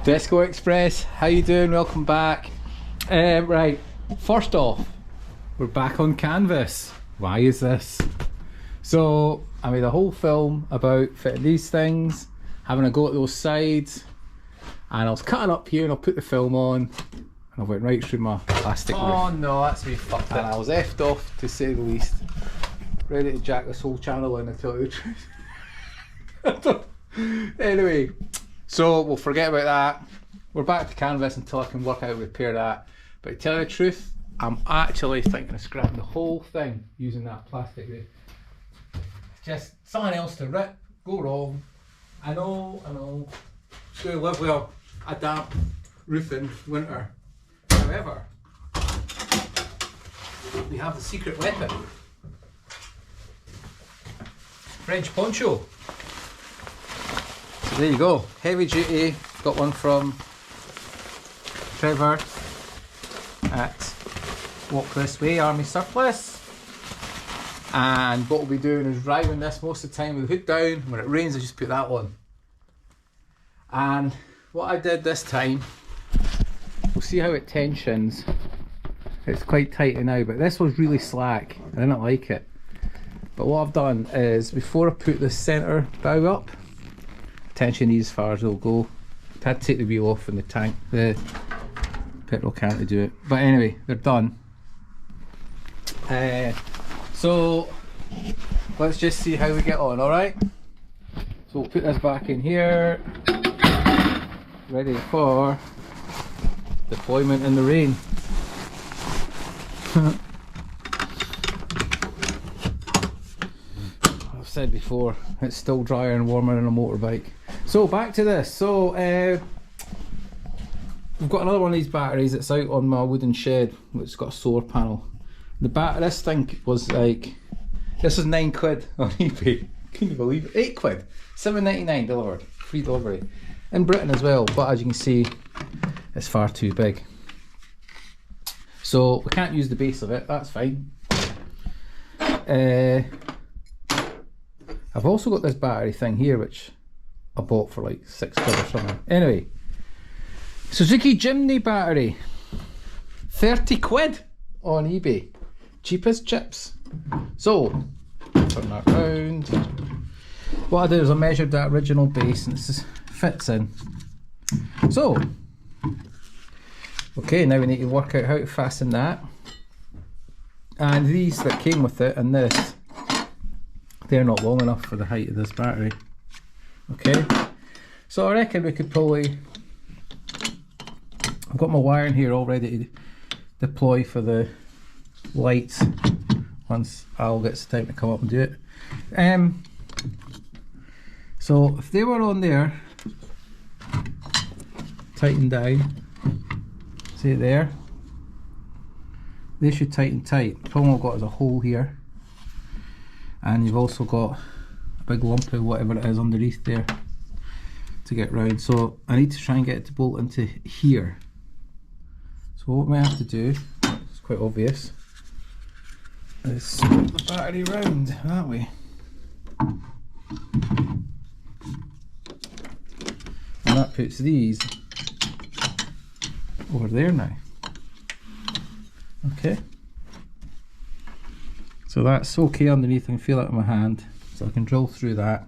Desco Express, how you doing? Welcome back. Right, first off, we're back on canvas. Why is this? So I made a whole film about fitting these things, having a go at those sides, and I was cutting up here and I'll put the film on and I went right through my plastic roof. Oh no, that's me fucked it. And I was effed off, to say the least. Ready to jack this whole channel in, to tell you the truth. Anyway, so we'll forget about that. We're back to canvas until I can work out how to repair that. But to tell you the truth, I'm actually thinking of scrapping the whole thing using that plastic there. Just something else to rip, go wrong. I know. It's going to live with a damp roof in winter. However, we have the secret weapon. French poncho. So there you go, heavy duty. Got one from Trevor at Walk This Way Army Surplus. And what we'll be doing is driving this most of the time with the hood down. When it rains, I just put that on. And what I did this time, we'll see how it tensions. It's quite tight now, but this was really slack. I didn't like it. But what I've done is, before I put the centre bow up, tension these as far as they'll go. I had to take the wheel off in the tank, the petrol can to do it. But anyway, they're done. So let's just see how we get on, alright? So we'll put this back in here, ready for deployment in the rain. I've said before, it's still drier and warmer than a motorbike. So back to this. So we've got another one of these batteries that's out on my wooden shed, which has got a solar panel. This thing was like, this was £9 on eBay. Can you believe it? 8 quid, £7.99 delivered, free delivery in Britain as well. But as you can see, it's far too big, so we can't use the base of it. That's fine. I've also got this battery thing here, which I bought for like 6 quid or something. Anyway, Suzuki Jimny battery, 30 quid on eBay, cheapest chips. So turn that round. What I did is I measured that original base and it just fits in. So okay, now we need to work out how to fasten that. And these that came with it and this, they're not long enough for the height of this battery. Okay, so I reckon we could probably, I've got my wiring here all ready to deploy for the lights once Al gets the time to come up and do it. So if they were on there, tighten down, see it there, they should tighten tight. The problem I've got is a hole here, and you've also got a big lump of whatever it is underneath there to get round. So I need to try and get it to bolt into here. So what we have to do, it's quite obvious, is swap the battery round that way. And that puts these over there now. Okay, so that's okay underneath. I can feel it in my hand, so I can drill through that.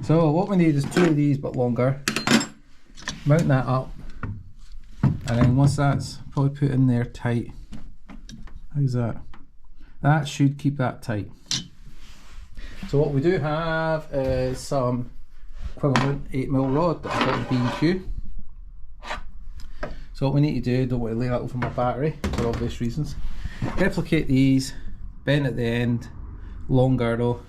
So what we need is 2 of these but longer. Mount that up, and then once that's probably put in there tight, how's that? That should keep that tight. So what we do have is some equivalent 8mm rod that I got in B&Q. So what we need to do, don't want to lay that over my battery for obvious reasons. Replicate these, bend at the end, longer though.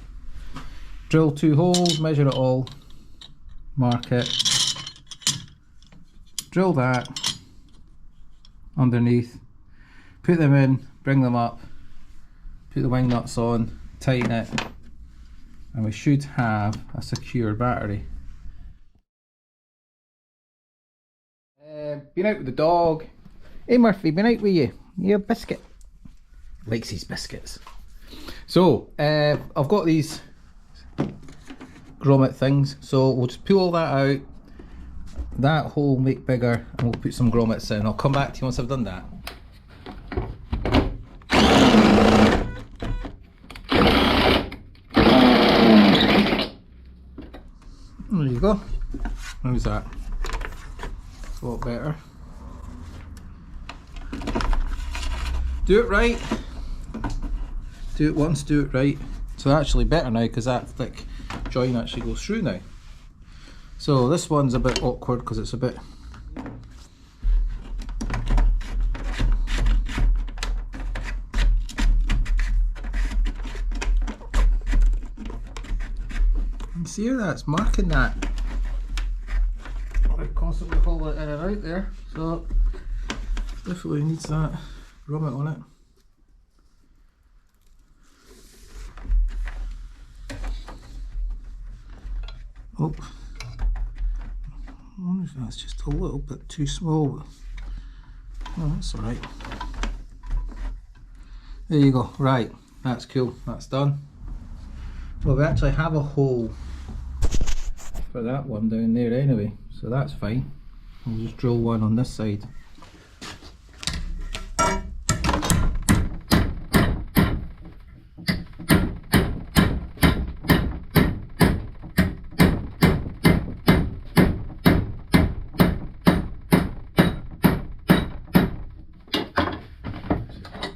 Drill 2 holes, measure it all, mark it, drill that underneath, put them in, bring them up, put the wing nuts on, tighten it, and we should have a secure battery. Been out with the dog. Hey Murphy, been out with you? You a biscuit? Likes his biscuits. So I've got these grommet things. So we'll just pull all that out, that hole make bigger, and we'll put some grommets in. I'll come back to you once I've done that. There you go. How's that? It's a lot better. Do it right. Do it once, do it right. So actually better now because that thick join actually goes through now. So this one's a bit awkward because it's a bit... You see how that's marking that? I constantly haul it in and out there, so definitely needs that grommet on it. Oh, I wonder if that's just a little bit too small. Oh, that's alright. There you go, right, that's cool, that's done. Well, we actually have a hole for that one down there anyway, so that's fine. We'll just drill one on this side.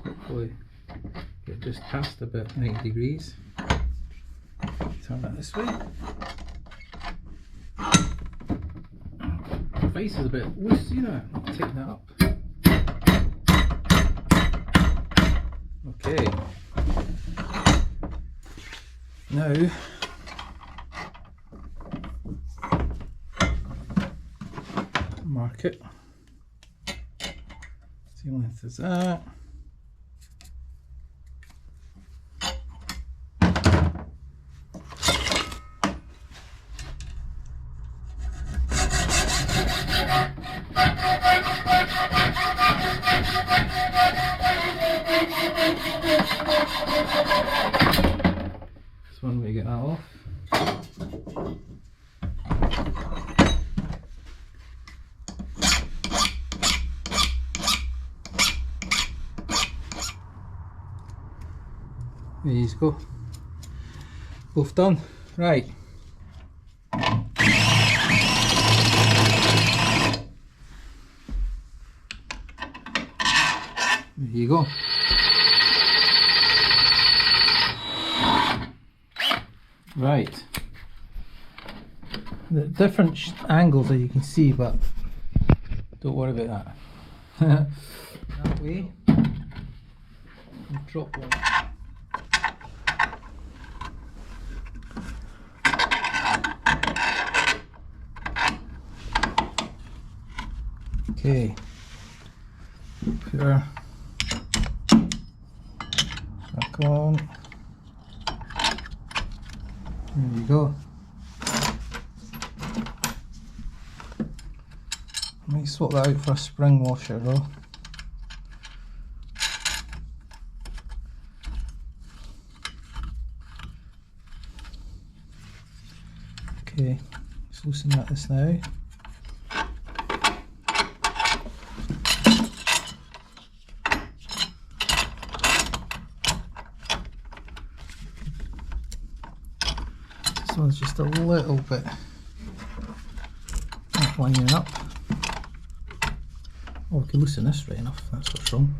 Hopefully get just past about 90 degrees. Turn that this way. The face is a bit loose, you know. I'll tighten that up. Okay. Now mark it. Same length as that. This one we get that off. There you go. Both done. Right. There you go. Right. The different angles that you can see, but don't worry about that. That way. We'll drop one. Okay. Put our back on. There you go. Let me swap that out for a spring washer though. Okay, let's loosen this now. This one's just a little bit not lining up. Oh, we can loosen this right enough, that's what's wrong.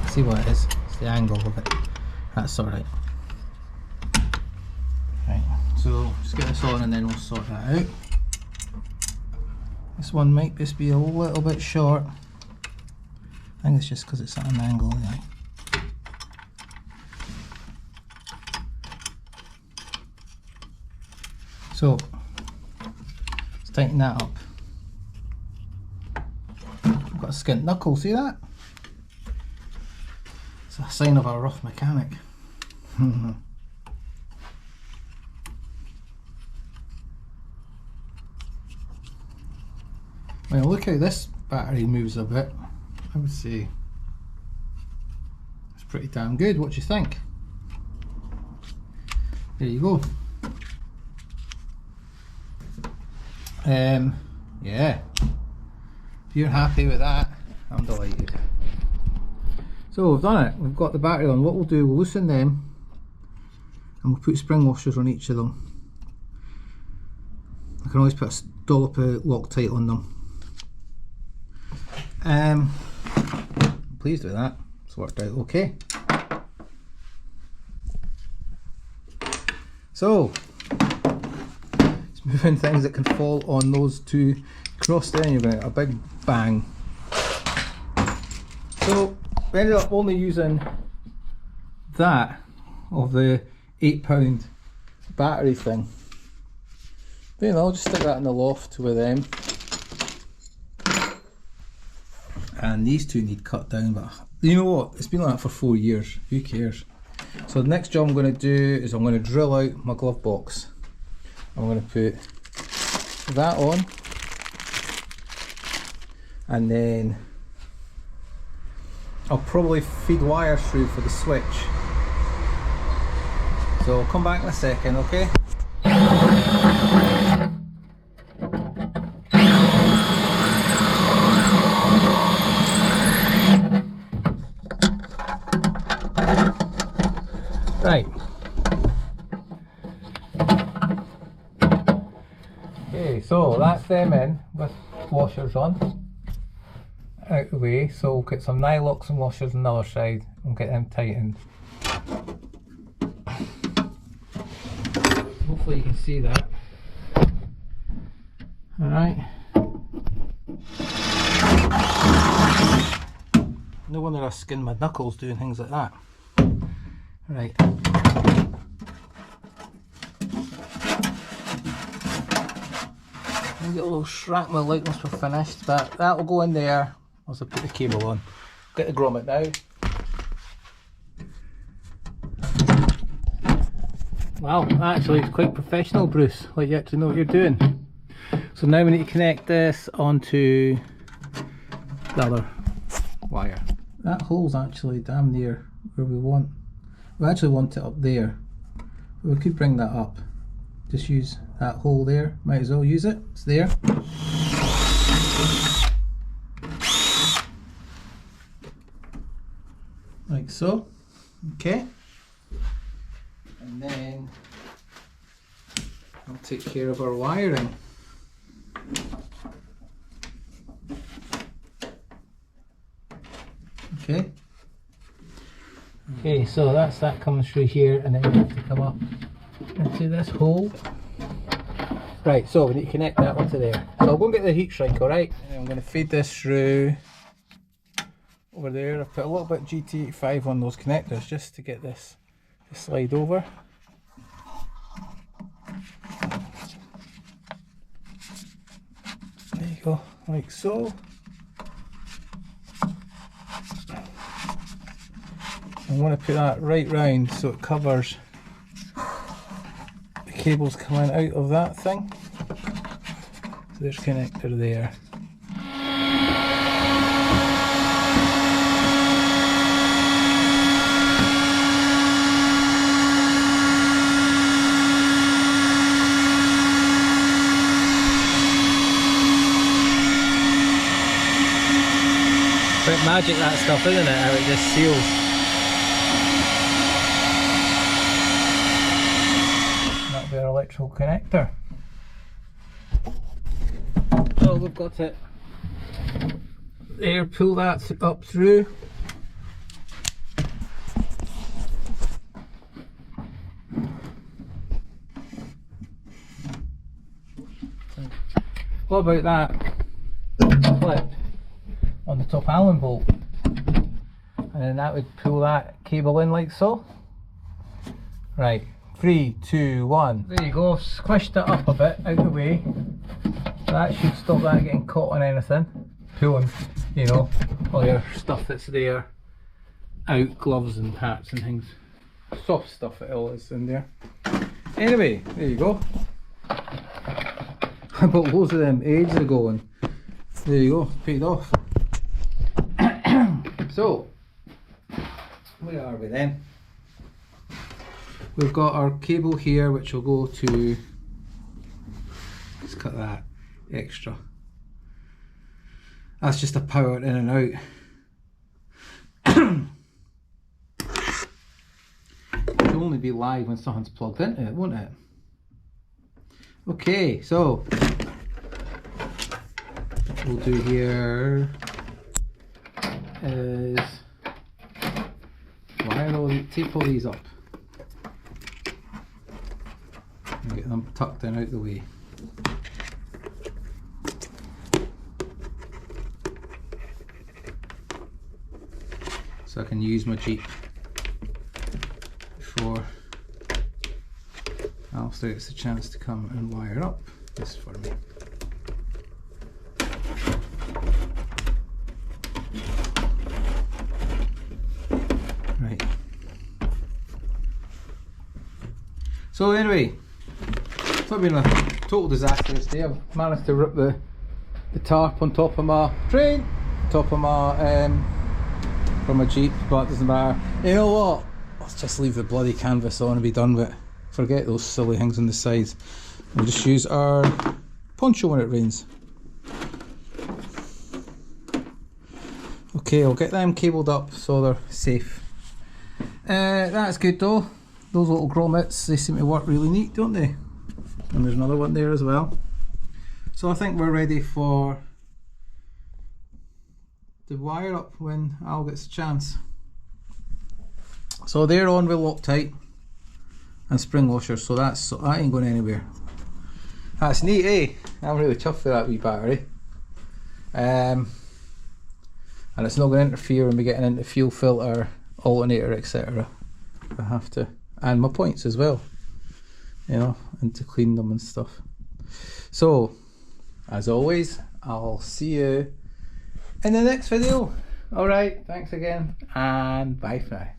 See what it is, it's the angle of it. That's alright. Right, so just get this on and then we'll sort that out. This one might just be a little bit short. I think it's just because it's at an angle anyway. So, let's tighten that up. I've got a skint knuckle, see that? It's a sign of a rough mechanic. Well, look how this battery moves a bit. I would say it's pretty damn good. What do you think? There you go. Yeah, if you're happy with that, I'm delighted. So we've done it, we've got the battery on. What we'll do, we'll loosen them and we'll put spring washers on each of them. I can always put a dollop of Loctite on them. I'm pleased with that, it's worked out okay. So, it's moving things that can fall on those two cross there, and you're going to get a big bang. So, we ended up only using that of the £8 battery thing. But you know, I'll just stick that in the loft with them. And these two need cut down, but you know what? It's been like that for 4 years. Who cares? So the next job I'm going to do is I'm going to drill out my glove box. I'm going to put that on, and then I'll probably feed wires through for the switch. So I'll come back in a second, okay? Right. Okay, so that's them in with washers on. Out the way, so we'll get some nylocks and washers on the other side and get them tightened. Hopefully you can see that. Alright. No wonder I skinned my knuckles doing things like that. Right. I'll get a little shrapnel out once we're finished, but that will go in there once I put the cable on. Get the grommet now. Wow, actually it's quite professional, Bruce, like you actually know what you're doing. So now we need to connect this onto the other wire. That hole's actually damn near where we want. We actually want it up there. We could bring that up. Just use that hole there. Might as well use it. It's there. Like so. Okay. And then I'll take care of our wiring. Okay. Okay, so that's that coming through here, and then we have to come up into this hole. Right, so we need to connect that onto there. So I'll go and get the heat shrink, alright? And I'm going to feed this through over there. I've put a little bit of GT85 on those connectors just to get this to slide over. There you go, like so. I'm going to put that right round so it covers the cables coming out of that thing. So there's connector there. Bit magic that stuff, isn't it? How it just seals. Our electrical connector. So we've got it there, pull that up through. What about that clip on the top Allen bolt? And then that would pull that cable in like so. Right. 3, 2, 1. There you go, squished it up a bit out the way. That should stop that getting caught on anything. Pulling, you know, all your stuff that's there out, gloves and hats and things. Soft stuff it all is in there. Anyway, there you go. I bought loads of them ages ago and there you go, paid off. So, where are we then? We've got our cable here, which will go to, let's cut that, extra. That's just a power in and out. It'll only be live when something's plugged into it, won't it? Okay, so what we'll do here is tape all these up and get them tucked in out the way. So I can use my Jeep before Alistair gets the chance to come and wire up this for me. Right. So anyway, it's not been a total disaster this day. I've managed to rip the tarp on top of my train, top of my from a Jeep, but it doesn't matter. You know what? Let's just leave the bloody canvas on and be done with it. Forget those silly things on the sides. We'll just use our poncho when it rains. Okay, I'll get them cabled up so they're safe. That's good though. Those little grommets, they seem to work really neat, don't they? And there's another one there as well. So I think we're ready for the wire up when Al gets a chance. So they're on with Loctite and spring washers, so that ain't going anywhere. That's neat, eh? I'm really chuffed with that wee battery. And it's not going to interfere when we get into fuel filter, alternator, etc. I have to, and my points as well, you know, and to clean them and stuff. So, as always, I'll see you in the next video. Alright, thanks again, and bye for now.